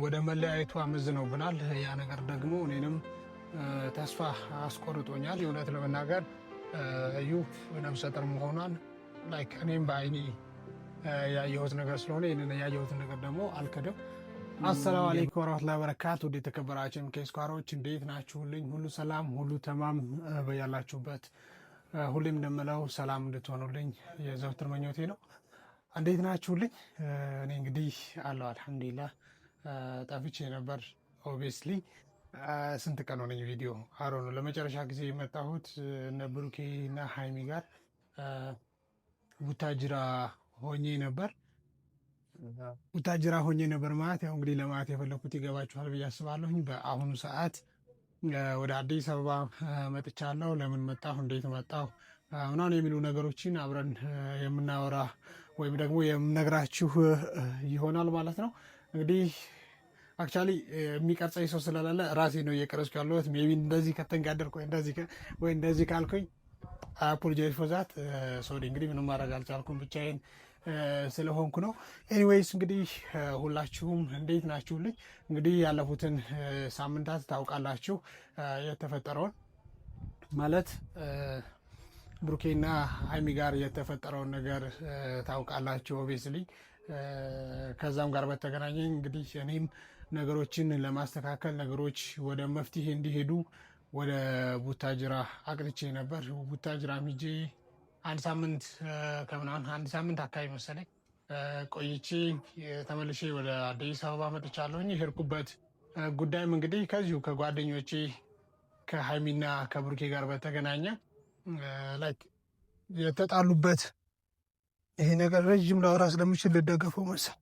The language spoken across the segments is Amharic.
ወደ መለያየቱ አመዝነውብናል። ያ ነገር ደግሞ እኔንም ተስፋ አስቆርጦኛል። የእውነት ለመናገር እዩ ነፍሰ ጡር መሆኗን ላይክ እኔም በአይኔ ያየሁት ነገር ስለሆነ ይህንን ያየሁትን ነገር ደግሞ አልክድም። አሰላሙ አለይኩም ወራህመቱላሂ ወበረካቱ። ወደ ተከበራችሁ ኬስኳሮች እንዴት ናችሁልኝ? ሁሉ ሰላም፣ ሁሉ ተማም በያላችሁበት። ሁሌም እንደምለው ሰላም እንድትሆኑልኝ የዘውትር ምኞቴ ነው። እንዴት ናችሁልኝ? እኔ እንግዲህ አለው አልሐምዱሊላህ። ጠፍቼ ነበር ኦብቪየስሊ። ስንት ቀን ሆነኝ ቪዲዮ አሮ ነው ለመጨረሻ ጊዜ የመጣሁት እነ ብሩኬ እና ሃይሚ ጋር ቡታጅራ ሆኜ ነበር። ቡታጅራ ሆኜ ነበር ማለት ያው እንግዲህ ለማለት የፈለኩት ይገባችኋል ብዬ አስባለሁኝ። በአሁኑ ሰዓት ወደ አዲስ አበባ መጥቻለሁ። ለምን መጣሁ፣ እንዴት መጣሁ ምናምን የሚሉ ነገሮችን አብረን የምናወራ ወይም ደግሞ የምነግራችሁ ይሆናል ማለት ነው። እንግዲህ አክቹዋሊ የሚቀርጸኝ ሰው ስለሌለ ራሴ ነው እየቀረጽኩ ያለሁት። ሜይ ቢ እንደዚህ ከተንጋደርኩ ወይ እንደዚህ ካልኩኝ አፖሎጃይዝ ፎር ዛት ሶሪ። እንግዲህ ምንም ማድረግ አልቻልኩም፣ ብቻዬን ስለሆንኩ ነው። ኤኒዌይስ እንግዲህ ሁላችሁም እንዴት ናችሁልኝ? እንግዲህ ያለፉትን ሳምንታት ታውቃላችሁ የተፈጠረውን ማለት ብሩኬና ሃይሚ ጋር የተፈጠረውን ነገር ታውቃላችሁ ኦብቪየስሊ። ከዛም ጋር በተገናኘ እንግዲህ እኔም ነገሮችን ለማስተካከል ነገሮች ወደ መፍትሄ እንዲሄዱ ወደ ቡታጅራ አቅንቼ ነበር። ቡታጅራ ሂጄ አንድ ሳምንት አካባቢ መሰለኝ ቆይቼ ተመልሼ ወደ አዲስ አበባ መጥቻለሁኝ። የሄድኩበት ጉዳይም እንግዲህ ከዚሁ ከጓደኞቼ ከሃይሚና ከብሩኬ ጋር በተገናኘ ላይክ የተጣሉበት ይሄ ነገር ረዥም ላወራ ስለምችል ልደገፈው መሰል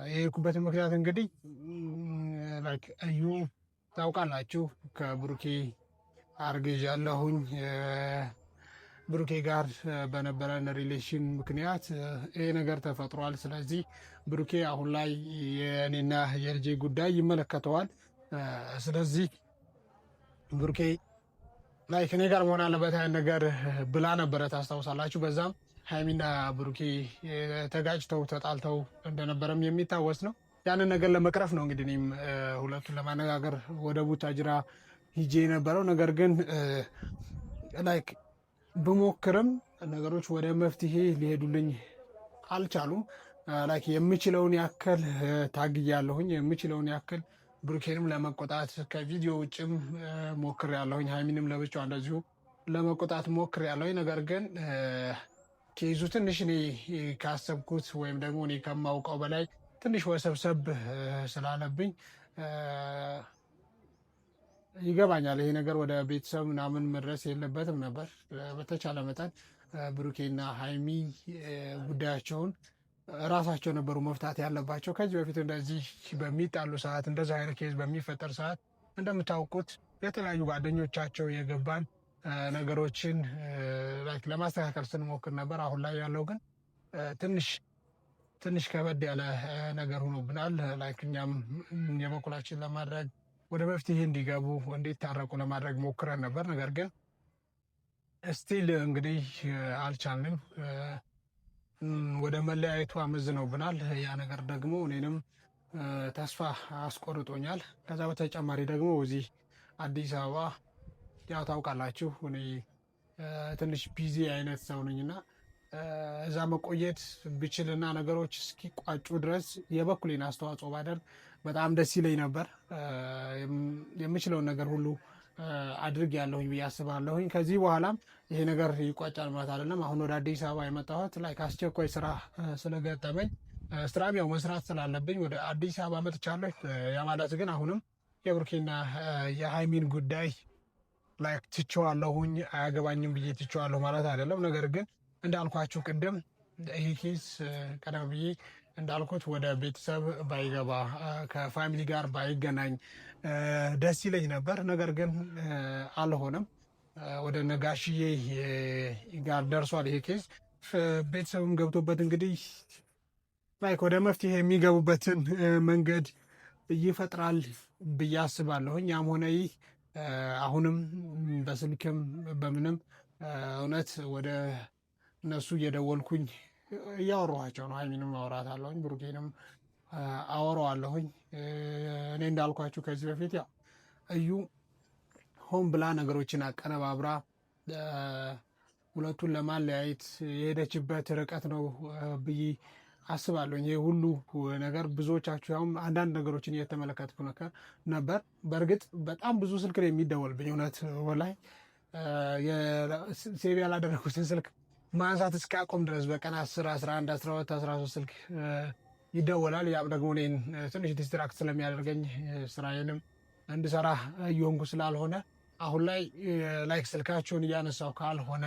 የሄድኩበትን ምክንያት እንግዲህ ላይክ እዩ ታውቃላችሁ ከብሩኬ አርግዣለሁኝ። ብሩኬ ጋር በነበረን ሪሌሽን ምክንያት ይሄ ነገር ተፈጥሯል። ስለዚህ ብሩኬ አሁን ላይ የእኔና የልጄ ጉዳይ ይመለከተዋል። ስለዚህ ብሩኬ ላይ ከኔ ጋር መሆን አለበት ነገር ብላ ነበረ ታስታውሳላችሁ። በዛም ሃይሚና ብሩኬ ተጋጭተው ተጣልተው እንደነበረም የሚታወስ ነው። ያንን ነገር ለመቅረፍ ነው እንግዲህ እኔም ሁለቱን ለማነጋገር ወደ ቡታጅራ ሂጄ የነበረው። ነገር ግን ላይክ ብሞክርም ነገሮች ወደ መፍትሄ ሊሄዱልኝ አልቻሉም። ላይክ የምችለውን ያክል ታግያለሁኝ። የምችለውን ያክል ብሩኬንም ለመቆጣት ከቪዲዮ ውጭም ሞክሬያለሁኝ። ሃይሚንም ለብቻው እንደዚሁ ለመቆጣት ሞክሬያለሁኝ። ነገር ግን ኬዙ ትንሽ እኔ ካሰብኩት ወይም ደግሞ እኔ ከማውቀው በላይ ትንሽ ወሰብሰብ ስላለብኝ ይገባኛል። ይሄ ነገር ወደ ቤተሰብ ምናምን መድረስ የለበትም ነበር። በተቻለ መጠን ብሩኬና ሃይሚ ጉዳያቸውን ራሳቸው ነበሩ መፍታት ያለባቸው። ከዚህ በፊት እንደዚህ በሚጣሉ ሰዓት፣ እንደዚህ አይነት ኬዝ በሚፈጠር ሰዓት እንደምታውቁት የተለያዩ ጓደኞቻቸው የገባን ነገሮችን ለማስተካከል ስንሞክር ነበር። አሁን ላይ ያለው ግን ትንሽ ከበድ ያለ ነገር ሆኖብናል። ላይክ እኛም የበኩላችን ለማድረግ ወደ መፍትሄ እንዲገቡ እንዲታረቁ ለማድረግ ሞክረን ነበር። ነገር ግን ስቲል እንግዲህ አልቻልንም። ወደ መለያየቱ አመዝነውብናል። ያ ነገር ደግሞ እኔንም ተስፋ አስቆርጦኛል። ከዛ በተጨማሪ ደግሞ እዚህ አዲስ አበባ ያው ታውቃላችሁ እኔ ትንሽ ቢዚ አይነት ሰው ነኝና እዛ መቆየት ብችልና ነገሮች እስኪቋጩ ድረስ የበኩሌን አስተዋጽኦ ባደርግ በጣም ደስ ይለኝ ነበር። የምችለውን ነገር ሁሉ አድርግ ያለሁኝ ብዬ አስባለሁኝ። ከዚህ በኋላም ይሄ ነገር ይቋጫል ማለት አይደለም። አሁን ወደ አዲስ አበባ የመጣሁት ላይ ከአስቸኳይ ስራ ስለገጠመኝ ስራም ያው መስራት ስላለብኝ ወደ አዲስ አበባ መጥቻለሁ። ያ ማለት ግን አሁንም የብሩኬና የሃይሚን ጉዳይ ላይ ትቼዋለሁኝ፣ አያገባኝም ብዬ ትቼዋለሁ ማለት አይደለም። ነገር ግን እንዳልኳችሁ ቅድም ይሄ ኬስ ቀደም ብዬ እንዳልኩት ወደ ቤተሰብ ባይገባ ከፋሚሊ ጋር ባይገናኝ ደስ ይለኝ ነበር። ነገር ግን አልሆነም። ወደ ነጋሽዬ ጋር ደርሷል ይሄ ኬስ። ቤተሰብም ገብቶበት እንግዲህ ላይክ ወደ መፍትሄ የሚገቡበትን መንገድ ይፈጥራል ብዬ አስባለሁኝ። ያም ሆነ ይህ አሁንም በስልክም በምንም እውነት ወደ እነሱ እየደወልኩኝ እያወራኋቸው ነው። ሀይሚንም አወራታለሁኝ፣ ብሩኬንም አወራዋለሁኝ። እኔ እንዳልኳችሁ ከዚህ በፊት ያው እዩ ሆን ብላ ነገሮችን አቀነባብራ ሁለቱን ለማለያየት የሄደችበት ርቀት ነው ብዬ አስባለሁ። ይሄ ሁሉ ነገር ብዙዎቻችሁ ያውም አንዳንድ ነገሮችን እየተመለከትኩ ነበር። በእርግጥ በጣም ብዙ ስልክ ነው የሚደወልብኝ። እውነት ወላይ ሴቭ ያላደረጉትን ስልክ ማንሳት እስኪያቆም ድረስ በቀን 10፣ 11፣ 12፣ 13 ስልክ ይደወላል። ያም ደግሞ እኔን ትንሽ ዲስትራክት ስለሚያደርገኝ ስራዬንም እንድሰራ እየሆንኩ ስላልሆነ አሁን ላይ ላይክ ስልካቸውን እያነሳው ካልሆነ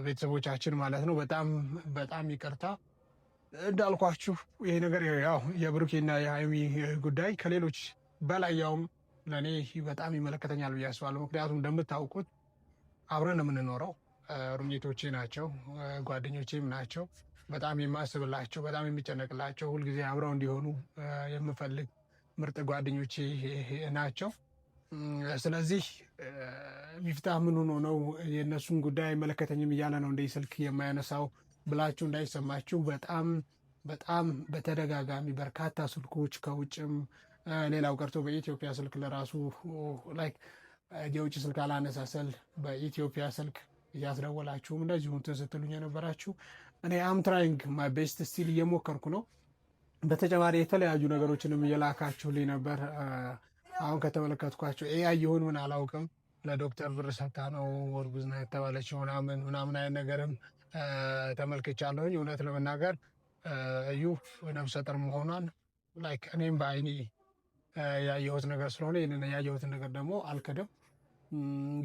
ቤተሰቦቻችን ማለት ነው በጣም በጣም ይቅርታ። እንዳልኳችሁ ይሄ ነገር ያው የብሩኬና የሀይሚ ጉዳይ ከሌሎች በላይ ያውም ለእኔ በጣም ይመለከተኛል ብዬ አስባለሁ። ምክንያቱም እንደምታውቁት አብረን የምንኖረው ሩሜቶቼ ናቸው፣ ጓደኞቼም ናቸው። በጣም የማስብላቸው፣ በጣም የሚጨነቅላቸው፣ ሁልጊዜ አብረው እንዲሆኑ የምፈልግ ምርጥ ጓደኞቼ ናቸው። ስለዚህ ሚፍታህ ምን ሆኖ ነው የእነሱን ጉዳይ አይመለከተኝም እያለ ነው እንደ ስልክ የማያነሳው ብላችሁ እንዳይሰማችሁ። በጣም በጣም በተደጋጋሚ በርካታ ስልኮች ከውጭም ሌላው ቀርቶ በኢትዮጵያ ስልክ ለራሱ ላይክ የውጭ ስልክ አላነሳሰል በኢትዮጵያ ስልክ እያስደወላችሁም እንደዚሁ እንትን ስትሉኝ የነበራችሁ እኔ አም ትራይንግ ማይ ቤስት ስቲል እየሞከርኩ ነው። በተጨማሪ የተለያዩ ነገሮችንም እየላካችሁልኝ ነበር። አሁን ከተመለከትኳቸው ኤአይ ይሁን ምን አላውቅም ለዶክተር ብር ሰታ ነው እርጉዝ ናት የተባለችው ምናምን አይነት ነገርም ተመልክቻለሁኝ። እውነት ለመናገር እዩ ነፍሰ ጡር መሆኗን ላይክ እኔም በአይኔ ያየሁት ነገር ስለሆነ ይህንን ያየሁትን ነገር ደግሞ አልክድም።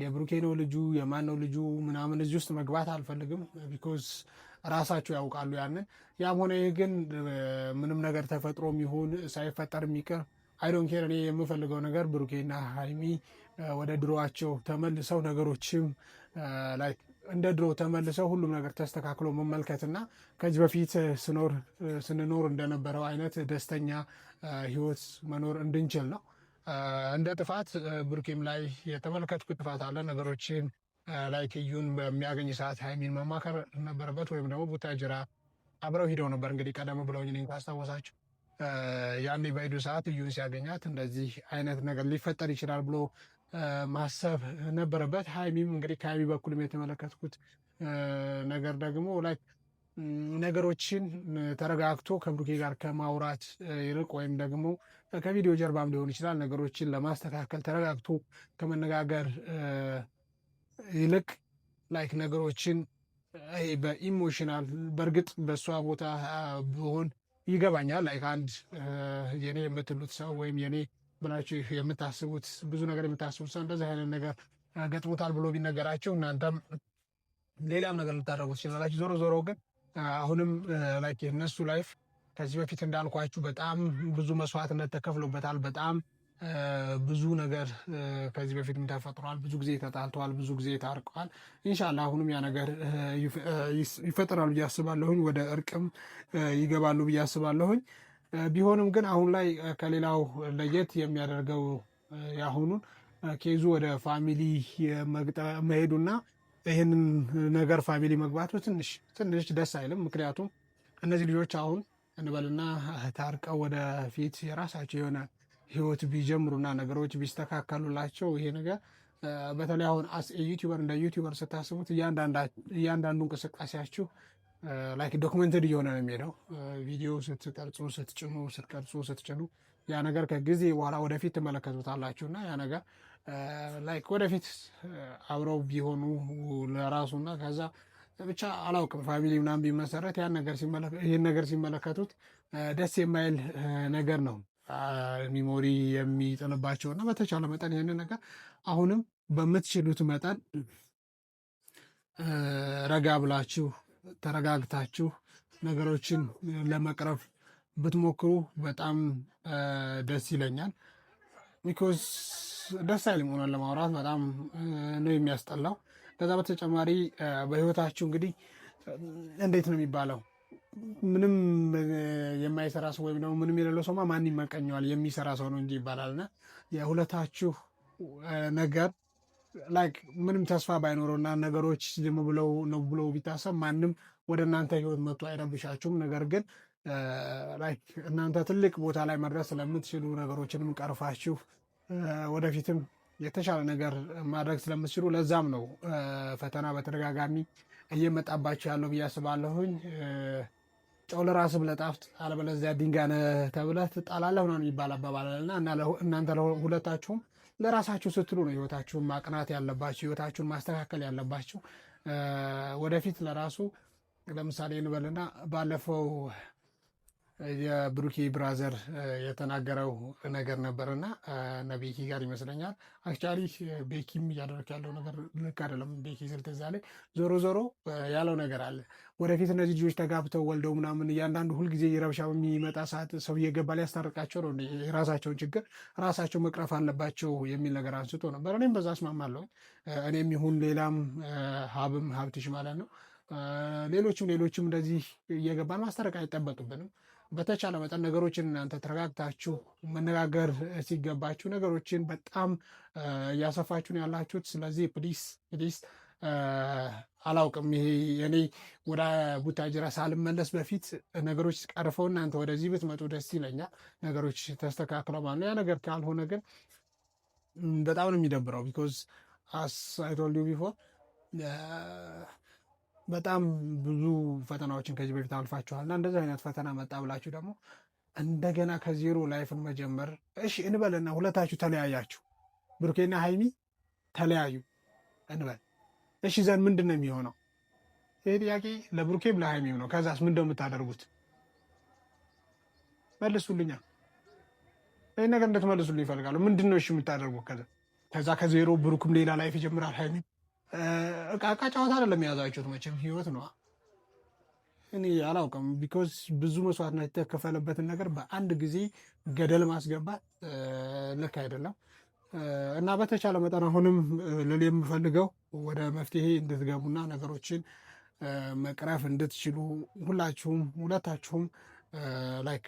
የብሩኬ ነው ልጁ የማን ነው ልጁ ምናምን እዚህ ውስጥ መግባት አልፈልግም። ቢኮዝ ራሳቸው ያውቃሉ ያንን። ያም ሆነ ይህ ግን ምንም ነገር ተፈጥሮም ይሁን ሳይፈጠር የሚቀር አይዶን ኬር። እኔ የምፈልገው ነገር ብሩኬና ሀይሚ ወደ ድሮዋቸው ተመልሰው ነገሮችም ላይ እንደ ድሮ ተመልሰው ሁሉም ነገር ተስተካክሎ መመልከትና ከዚህ በፊት ስንኖር እንደነበረው አይነት ደስተኛ ህይወት መኖር እንድንችል ነው። እንደ ጥፋት ብሩኬም ላይ የተመለከትኩት ጥፋት አለ። ነገሮችን ላይ እዩን በሚያገኝ ሰዓት ሀይሚን መማከር ነበረበት፣ ወይም ደግሞ ቡታጅራ አብረው ሂደው ነበር። እንግዲህ ቀደም ብለውኝ እኔን ካስታወሳችሁ ያኔ በሄዱ ሰዓት እዩን ሲያገኛት እንደዚህ አይነት ነገር ሊፈጠር ይችላል ብሎ ማሰብ ነበረበት። ሀይሚም እንግዲህ ከሀይሚ በኩልም የተመለከትኩት ነገር ደግሞ ላይ ነገሮችን ተረጋግቶ ከብሩኬ ጋር ከማውራት ይልቅ ወይም ደግሞ ከቪዲዮ ጀርባም ሊሆን ይችላል ነገሮችን ለማስተካከል ተረጋግቶ ከመነጋገር ይልቅ ላይክ ነገሮችን በኢሞሽናል በእርግጥ በእሷ ቦታ ብሆን ይገባኛል። ላይክ አንድ የኔ የምትሉት ሰው ወይም የኔ ብላችሁ የምታስቡት ብዙ ነገር የምታስቡት ሰው እንደዚህ አይነት ነገር ገጥሞታል ብሎ ቢነገራቸው እናንተም ሌላም ነገር ልታደርጉ ትችላላችሁ። ዞሮ ዞሮ ግን አሁንም ላይክ የነሱ ላይፍ ከዚህ በፊት እንዳልኳችሁ በጣም ብዙ መስዋዕትነት ተከፍሎበታል። በጣም ብዙ ነገር ከዚህ በፊትም ተፈጥሯል። ብዙ ጊዜ ተጣልተዋል፣ ብዙ ጊዜ ታርቀዋል። ኢንሻላህ አሁንም ያ ነገር ይፈጠራል ብዬ አስባለሁኝ። ወደ እርቅም ይገባሉ ብዬ አስባለሁኝ። ቢሆንም ግን አሁን ላይ ከሌላው ለየት የሚያደርገው የአሁኑን ኬዙ ወደ ፋሚሊ መሄዱና ይህንን ነገር ፋሚሊ መግባቱ ትንሽ ደስ አይልም። ምክንያቱም እነዚህ ልጆች አሁን እንበልና ታርቀው ወደፊት የራሳቸው የሆነ ህይወት ቢጀምሩና ነገሮች ቢስተካከሉላቸው ይሄ ነገር በተለይ አሁን ዩቲዩበር እንደ ዩቲዩበር ስታስቡት እያንዳንዱ እንቅስቃሴያችሁ ላይክ ዶክመንትድ እየሆነ ነው የሚሄደው። ቪዲዮ ስትጭኑ ያ ነገር ከጊዜ በኋላ ወደፊት ትመለከቱታላችሁ እና ያ ነገር ላይክ ወደፊት አብረው ቢሆኑ ለራሱና ከዛ ብቻ አላውቅም ፋሚሊ ምናምን ቢመሰረት ይህን ነገር ሲመለከቱት ደስ የማይል ነገር ነው ሚሞሪ የሚጥልባቸው እና በተቻለ መጠን ይህንን ነገር አሁንም በምትችሉት መጠን ረጋ ብላችሁ ተረጋግታችሁ ነገሮችን ለመቅረፍ ብትሞክሩ በጣም ደስ ይለኛል። ቢኮዝ ደስ አይልም ሆነን ለማውራት በጣም ነው የሚያስጠላው። ከዛ በተጨማሪ በህይወታችሁ እንግዲህ እንዴት ነው የሚባለው ምንም የማይሰራ ሰው ወይም ደግሞ ምንም የሌለው ሰውማ ማን ይመቀኘዋል? የሚሰራ ሰው ነው እንጂ ይባላልና የሁለታችሁ ነገር ላይክ ምንም ተስፋ ባይኖረውና ነገሮች ዝም ብለው ነው ብሎ ቢታሰብ ማንም ወደ እናንተ ህይወት መጥቶ አይረብሻችሁም። ነገር ግን ላይክ እናንተ ትልቅ ቦታ ላይ መድረስ ስለምትችሉ ነገሮችንም ቀርፋችሁ ወደፊትም የተሻለ ነገር ማድረግ ስለምትችሉ ለዛም ነው ፈተና በተደጋጋሚ እየመጣባችሁ ያለው ብዬ አስባለሁኝ። ጨው ለራስህ ብለህ ጣፍጥ፣ አለበለዚያ ድንጋይ ነህ ተብለህ ትጣላለህ ነው የሚባል አባባል እና እናንተ ሁለታችሁም ለራሳችሁ ስትሉ ነው ህይወታችሁን ማቅናት ያለባችሁ፣ ህይወታችሁን ማስተካከል ያለባችሁ ወደፊት ለራሱ። ለምሳሌ እንበልና ባለፈው የብሩኬ ብራዘር የተናገረው ነገር ነበርና ነቤኪ ጋር ይመስለኛል። አክቹዋሊ ቤኪም እያደረክ ያለው ነገር ልክ አይደለም። ቤኪ ስል ትዝ አለኝ። ዞሮ ዞሮ ያለው ነገር አለ። ወደፊት እነዚህ ልጆች ተጋብተው ወልደው ምናምን እያንዳንዱ ሁልጊዜ የረብሻ በሚመጣ ሰዓት ሰው እየገባ ሊያስታርቃቸው ነው። የራሳቸውን ችግር ራሳቸው መቅረፍ አለባቸው የሚል ነገር አንስቶ ነበር። እኔም በዛ እስማማለሁ። እኔም ይሁን ሌላም ሀብትሽ ማለት ነው ሌሎችም እንደዚህ እየገባን ማስታረቅ አይጠበቅብንም። በተቻለ መጠን ነገሮችን እናንተ ተረጋግታችሁ መነጋገር ሲገባችሁ ነገሮችን በጣም እያሰፋችሁ ነው ያላችሁት። ስለዚህ ፕሊስ አላውቅም፣ ይሄ እኔ ወደ ቡታጅራ ሳልመለስ በፊት ነገሮች ቀርፈው እናንተ ወደዚህ ብትመጡ ደስ ይለኛል። ነገሮች ተስተካክለው ማለት ነው። ያ ነገር ካልሆነ ግን በጣም ነው የሚደብረው። ቢኮዝ አስ አይ ቶልድ ዩ ቢፎር በጣም ብዙ ፈተናዎችን ከዚህ በፊት አልፋችኋል እና እንደዚህ አይነት ፈተና መጣ ብላችሁ ደግሞ እንደገና ከዜሮ ላይፍን መጀመር። እሺ እንበልና ሁለታችሁ ተለያያችሁ፣ ብሩኬና ሀይሚ ተለያዩ እንበል። እሺ ዘን ምንድን ነው የሚሆነው? ይህ ጥያቄ ለብሩኬም ለሀይሚም ነው። ከዛስ ምንድን ነው የምታደርጉት? መልሱልኛ። ይህ ነገር እንደትመልሱልኝ ይፈልጋሉ። ምንድን ነው እሺ የምታደርጉት? ከዛ ከዜሮ ብሩክም ሌላ ላይፍ ይጀምራል፣ ሀይሚም እቃ ጨዋታ አይደለም የያዛችሁት፣ መቼም ህይወት ነው። እኔ አላውቅም። ቢኮዝ ብዙ መስዋዕትነት የተከፈለበትን ነገር በአንድ ጊዜ ገደል ማስገባት ልክ አይደለም እና በተቻለ መጠን አሁንም ልል የምፈልገው ወደ መፍትሄ እንድትገቡና ነገሮችን መቅረፍ እንድትችሉ ሁለታችሁም ላይክ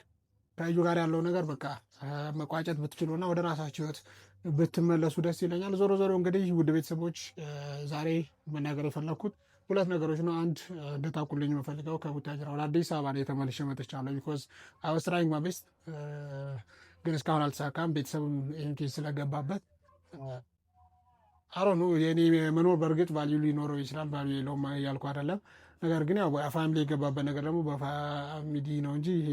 ከእዩ ጋር ያለው ነገር በቃ መቋጨት ብትችሉና ወደ ራሳችሁ ህይወት ብትመለሱ ደስ ይለኛል። ዞሮ ዞሮ እንግዲህ ውድ ቤተሰቦች ዛሬ መናገር የፈለግኩት ሁለት ነገሮች ነው። አንድ እንድታውቁልኝ የምፈልገው ከቡታጅራ ወደ አዲስ አበባ ላይ ተመልሼ መጥቻለሁ። ቢኮዝ አይ ዋዝ ትራይንግ ማይ ቤስት ግን እስካሁን አልተሳካም። ቤተሰብም ይህን ኬዝ ስለገባበት አሮ ነው የኔ መኖር በእርግጥ ቫልዩ ሊኖረው ይችላል፣ ቫልዩ የለውም እያልኩ አይደለም። ነገር ግን ያው ፋሚሊ የገባበት ነገር ደግሞ በፋሚሊ ነው እንጂ ይሄ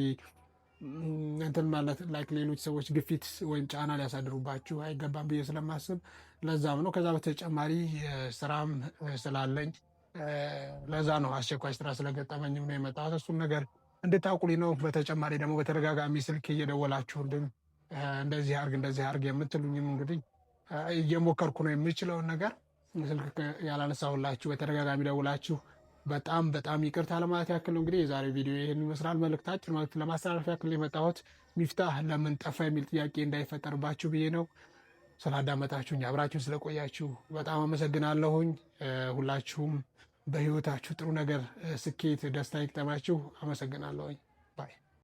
እንትን ማለት ላይክ ሌሎች ሰዎች ግፊት ወይም ጫና ሊያሳድሩባችሁ አይገባም ብዬ ስለማስብ ለዛም ነው። ከዛ በተጨማሪ ስራም ስላለኝ ለዛ ነው፣ አስቸኳይ ስራ ስለገጠመኝም ነው የመጣሁት። እሱን ነገር እንድታውቁልኝ ነው። በተጨማሪ ደግሞ በተደጋጋሚ ስልክ እየደወላችሁልን እንደዚህ አርግ የምትሉኝም እንግዲህ እየሞከርኩ ነው የምችለውን ነገር ስልክ ያላነሳሁላችሁ በተደጋጋሚ ደውላችሁ በጣም ይቅርታ ለማለት ያክል ነው። እንግዲህ የዛሬ ቪዲዮ ይህን ይመስላል። መልእክት ለማስተላለፍ ያክል የመጣሁት ሚፍታህ ለምን ጠፋ የሚል ጥያቄ እንዳይፈጠርባችሁ ብዬ ነው። ስላዳመጣችሁኝ አብራችሁን ስለቆያችሁ በጣም አመሰግናለሁኝ። ሁላችሁም በህይወታችሁ ጥሩ ነገር፣ ስኬት፣ ደስታ ይግጠማችሁ። አመሰግናለሁኝ ባይ